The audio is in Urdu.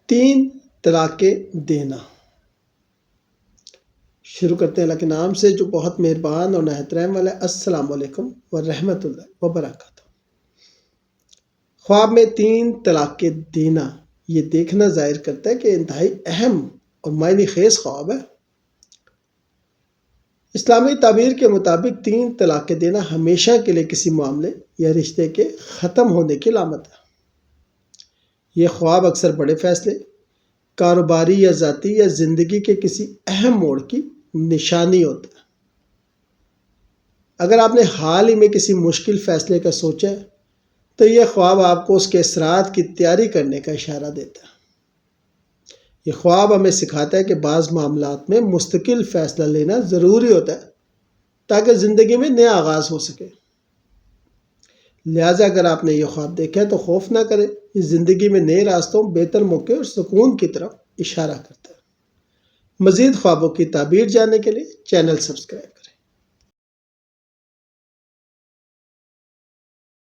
3 طلاقیں دینا۔ شروع کرتے ہیں اللہ کے نام سے جو بہت مہربان اور نہایت رحم والا ہے۔ السلام علیکم ورحمۃ اللہ وبرکاتہ۔ خواب میں 3 طلاقیں دینا یہ دیکھنا ظاہر کرتا ہے کہ انتہائی اہم اور معنی خیز خواب ہے۔ اسلامی تعبیر کے مطابق 3 طلاقیں دینا ہمیشہ کے لیے کسی معاملے یا رشتے کے ختم ہونے کی علامت ہے۔ یہ خواب اکثر بڑے فیصلے، کاروباری یا ذاتی یا زندگی کے کسی اہم موڑ کی نشانی ہوتا ہے۔ اگر آپ نے حال ہی میں کسی مشکل فیصلے کا سوچا ہے تو یہ خواب آپ کو اس کے اثرات کی تیاری کرنے کا اشارہ دیتا ہے۔ یہ خواب ہمیں سکھاتا ہے کہ بعض معاملات میں مستقل فیصلہ لینا ضروری ہوتا ہے تاکہ زندگی میں نیا آغاز ہو سکے۔ لہٰذا اگر آپ نے یہ خواب دیکھا ہے تو خوف نہ کریں، یہ زندگی میں نئے راستوں، بہتر موقع اور سکون کی طرف اشارہ کرتا ہے۔ مزید خوابوں کی تعبیر جاننے کے لیے چینل سبسکرائب